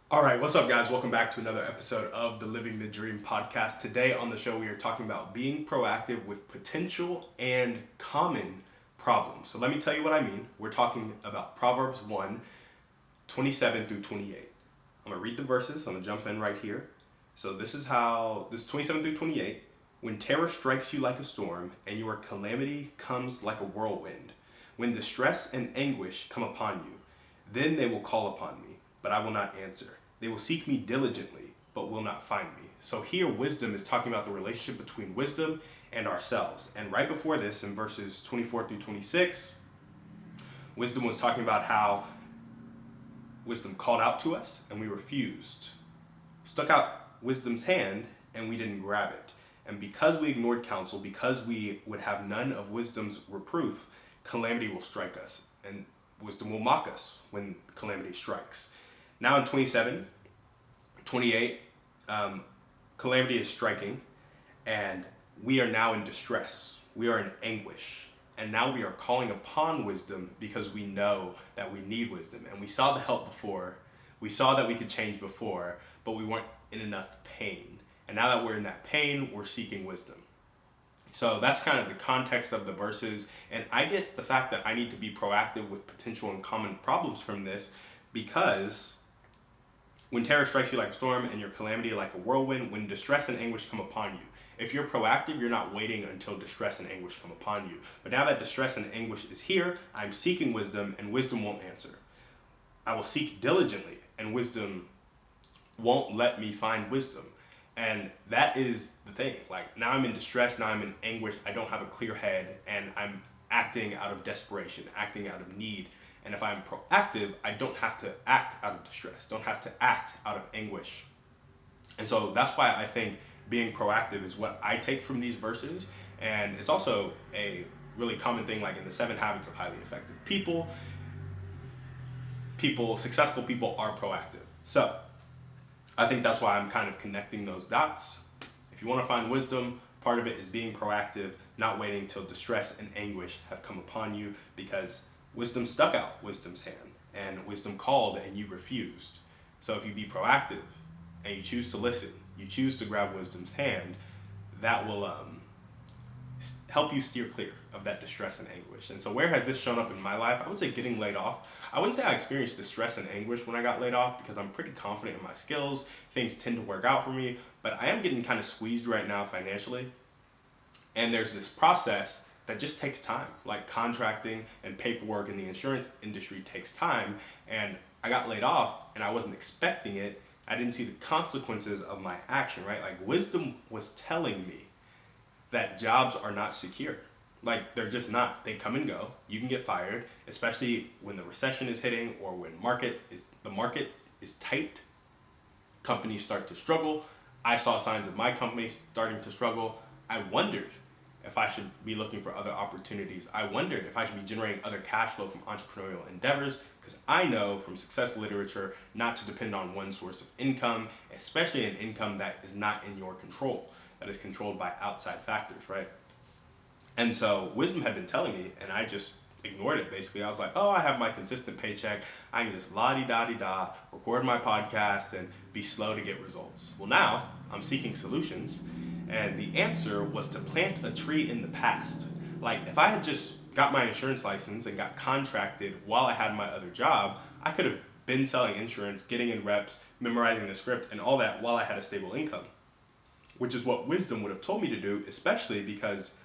All right, what's up, guys? Welcome back to another episode of the Living the Dream podcast. Today on the show, we are talking about being proactive with potential and common problems. So let me tell you what I mean. We're talking about Proverbs 1, 27 through 28. I'm going to read the verses. I'm going to jump in right here. So this is 27 through 28. When terror strikes you like a storm and your calamity comes like a whirlwind, when distress and anguish come upon you, then they will call upon me, but I will not answer. They will seek me diligently, but will not find me. So here, wisdom is talking about the relationship between wisdom and ourselves. And right before this, in verses 24 through 26, wisdom was talking about how wisdom called out to us and we refused, stuck out wisdom's hand and we didn't grab it. And because we ignored counsel, because we would have none of wisdom's reproof, calamity will strike us. And wisdom will mock us when calamity strikes. Now in 28, calamity is striking, and we are now in distress. We are in anguish. And now we are calling upon wisdom because we know that we need wisdom. And we saw the help before. We saw that we could change before, but we weren't in enough pain. And now that we're in that pain, we're seeking wisdom. So that's kind of the context of the verses. And I get the fact that I need to be proactive with potential and common problems from this because when terror strikes you like a storm and your calamity like a whirlwind, when distress and anguish come upon you. If you're proactive, you're not waiting until distress and anguish come upon you. But now that distress and anguish is here, I'm seeking wisdom and wisdom won't answer. I will seek diligently and wisdom won't let me find wisdom. And that is the thing. Like, now I'm in distress, now I'm in anguish, I don't have a clear head, and I'm acting out of desperation, acting out of need. And if I'm proactive, I don't have to act out of distress, don't have to act out of anguish. And so that's why I think being proactive is what I take from these verses. And it's also a really common thing, like in the 7 habits of highly effective successful people are proactive. So I think that's why I'm kind of connecting those dots. If you want to find wisdom, part of it is being proactive, not waiting till distress and anguish have come upon you, because wisdom stuck out wisdom's hand and wisdom called and you refused. So if you be proactive and you choose to listen, you choose to grab wisdom's hand, that will help you steer clear of that distress and anguish. And so where has this shown up in my life? I would say getting laid off. I wouldn't say I experienced distress and anguish when I got laid off because I'm pretty confident in my skills. Things tend to work out for me, but I am getting kind of squeezed right now financially. And there's this process that just takes time, like contracting and paperwork in the insurance industry takes time. And I got laid off and I wasn't expecting it. I didn't see the consequences of my action, right? Like, wisdom was telling me that jobs are not secure. Like, they're just not. They come and go. You can get fired, especially when the recession is hitting or when the market is tight. Companies start to struggle. I saw signs of my company starting to struggle. I wondered if I should be looking for other opportunities. I wondered if I should be generating other cash flow from entrepreneurial endeavors, because I know from success literature not to depend on one source of income, especially an income that is not in your control, that is controlled by outside factors, right? And so wisdom had been telling me, and I just ignored it. Basically, I was like, oh, I have my consistent paycheck. I can just la-di-da-di-da, record my podcast, and be slow to get results. Well, now I'm seeking solutions, and the answer was to plant a tree in the past. Like, if I had just got my insurance license and got contracted while I had my other job, I could have been selling insurance, getting in reps, memorizing the script, and all that while I had a stable income, which is what wisdom would have told me to do, especially because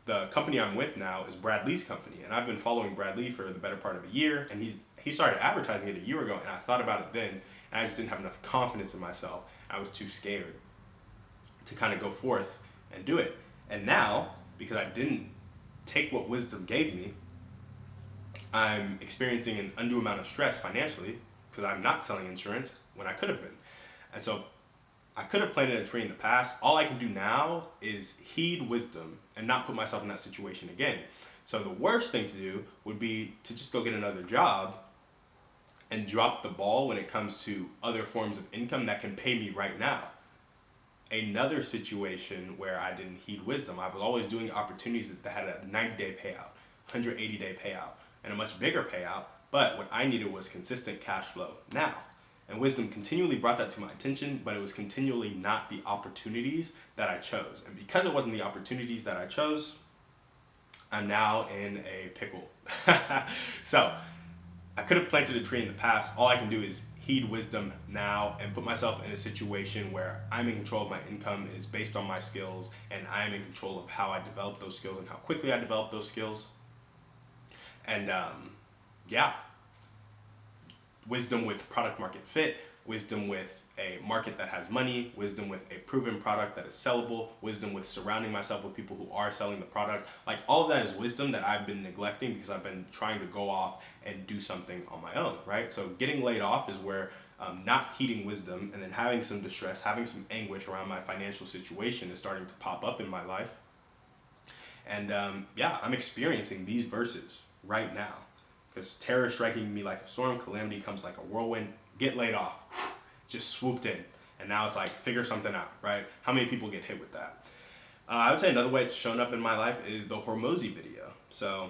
the company I'm with now is Brad Lee's company, and I've been following Brad Lee for the better part of a year, and he started advertising it a year ago, and I thought about it then, and I just didn't have enough confidence in myself. I was too scared to kind of go forth and do it. And now, because I didn't take what wisdom gave me, I'm experiencing an undue amount of stress financially because I'm not selling insurance when I could have been. And so I could have planted a tree in the past. All I can do now is heed wisdom and not put myself in that situation again. So the worst thing to do would be to just go get another job and drop the ball when it comes to other forms of income that can pay me right now. Another situation where I didn't heed wisdom, I was always doing opportunities that had a 90-day payout, 180-day payout, and a much bigger payout. But what I needed was consistent cash flow now. And wisdom continually brought that to my attention, but it was continually not the opportunities that I chose. And because it wasn't the opportunities that I chose, I'm now in a pickle. So I could have planted a tree in the past. All I can do is heed wisdom now and put myself in a situation where I'm in control of my income. It is based on my skills, and I am in control of how I develop those skills and how quickly I develop those skills. And yeah, wisdom with product market fit, wisdom with a market that has money, wisdom with a proven product that is sellable, wisdom with surrounding myself with people who are selling the product. Like, all of that is wisdom that I've been neglecting because I've been trying to go off and do something on my own, right? So getting laid off is where not heeding wisdom and then having some distress, having some anguish around my financial situation is starting to pop up in my life. And yeah, I'm experiencing these verses right now because terror striking me like a storm, calamity comes like a whirlwind, get laid off. Just swooped in, and now it's like, figure something out, right? How many people get hit with that? I would say another way it's shown up in my life is the Hormozi video. So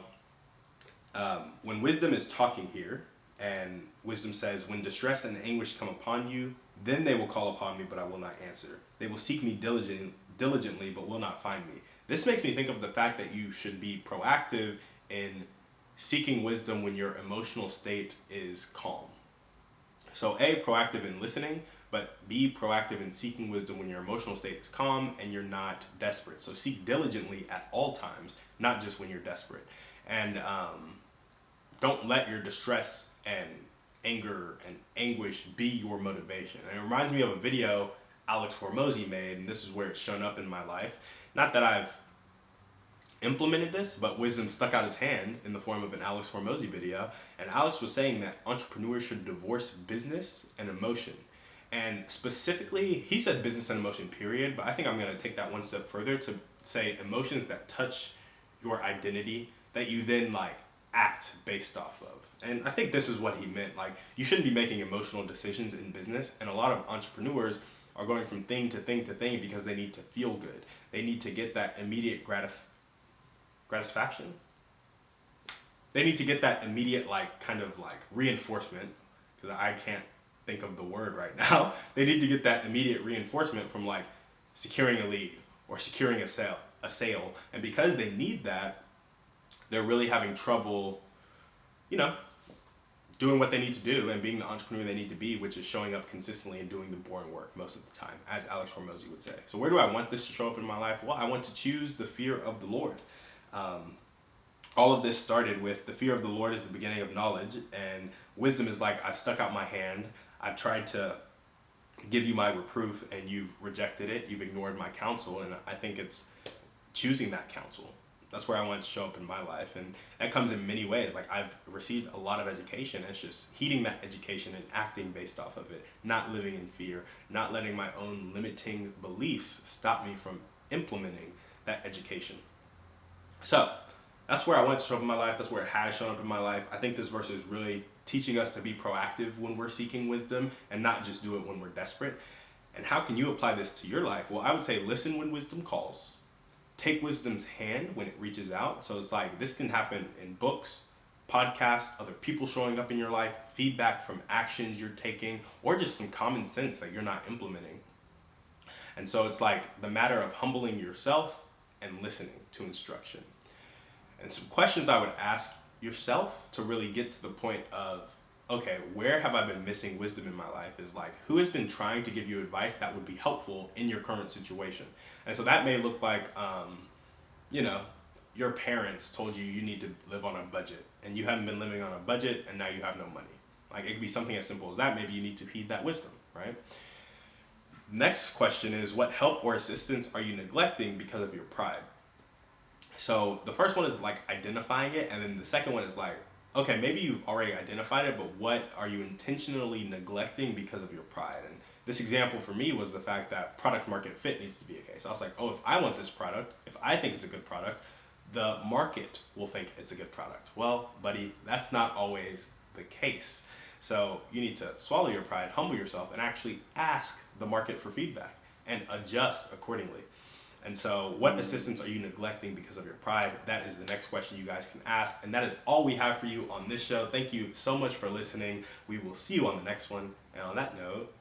when wisdom is talking here, and wisdom says, when distress and anguish come upon you, then they will call upon me, but I will not answer. They will seek me diligently, but will not find me. This makes me think of the fact that you should be proactive in seeking wisdom when your emotional state is calm. So A, proactive in listening, but B, proactive in seeking wisdom when your emotional state is calm and you're not desperate. So seek diligently at all times, not just when you're desperate. And don't let your distress and anger and anguish be your motivation. And it reminds me of a video Alex Hormozi made, and this is where it's shown up in my life. Not that I've implemented this, but wisdom stuck out its hand in the form of an Alex Hormozi video. And Alex was saying that entrepreneurs should divorce business and emotion. And specifically, he said business and emotion, period. But I think I'm going to take that one step further to say emotions that touch your identity that you then like act based off of. And I think this is what he meant. Like, you shouldn't be making emotional decisions in business. And a lot of entrepreneurs are going from thing to thing to thing because they need to feel good. They need to get that immediate gratification. They need to get that immediate kind of reinforcement, because I can't think of the word right now. They need to get that immediate reinforcement from like securing a lead or securing a sale. And because they need that, they're really having trouble, doing what they need to do and being the entrepreneur they need to be, which is showing up consistently and doing the boring work most of the time, as Alex Hormozi would say. So where do I want this to show up in my life? Well, I want to choose the fear of the Lord. All of this started with the fear of the Lord is the beginning of knowledge, and wisdom is like, I've stuck out my hand, I've tried to give you my reproof and you've rejected it, you've ignored my counsel, and I think it's choosing that counsel. That's where I want it to show up in my life, and that comes in many ways. Like, I've received a lot of education. It's just heeding that education and acting based off of it, not living in fear, not letting my own limiting beliefs stop me from implementing that education. So that's where I want it to show up in my life. That's where it has shown up in my life. I think this verse is really teaching us to be proactive when we're seeking wisdom and not just do it when we're desperate. And how can you apply this to your life? Well, I would say listen when wisdom calls. Take wisdom's hand when it reaches out. So it's like, this can happen in books, podcasts, other people showing up in your life, feedback from actions you're taking, or just some common sense that you're not implementing. And so it's like the matter of humbling yourself and listening to instruction. And some questions I would ask yourself to really get to the point of, okay, where have I been missing wisdom in my life? Is like, who has been trying to give you advice that would be helpful in your current situation? And so that may look like, your parents told you you need to live on a budget, and you haven't been living on a budget, and now you have no money. Like, it could be something as simple as that. Maybe you need to heed that wisdom, right? Next question is, what help or assistance are you neglecting because of your pride? So the first one is like identifying it, and then the second one is like, okay, maybe you've already identified it, but what are you intentionally neglecting because of your pride? And this example for me was the fact that product market fit needs to be a case. I was like, if I want this product, if I think it's a good product, the market will think it's a good product. Well, buddy, that's not always the case. So you need to swallow your pride, humble yourself, and actually ask the market for feedback and adjust accordingly. And so what assistance are you neglecting because of your pride? That is the next question you guys can ask. And that is all we have for you on this show. Thank you so much for listening. We will see you on the next one. And on that note,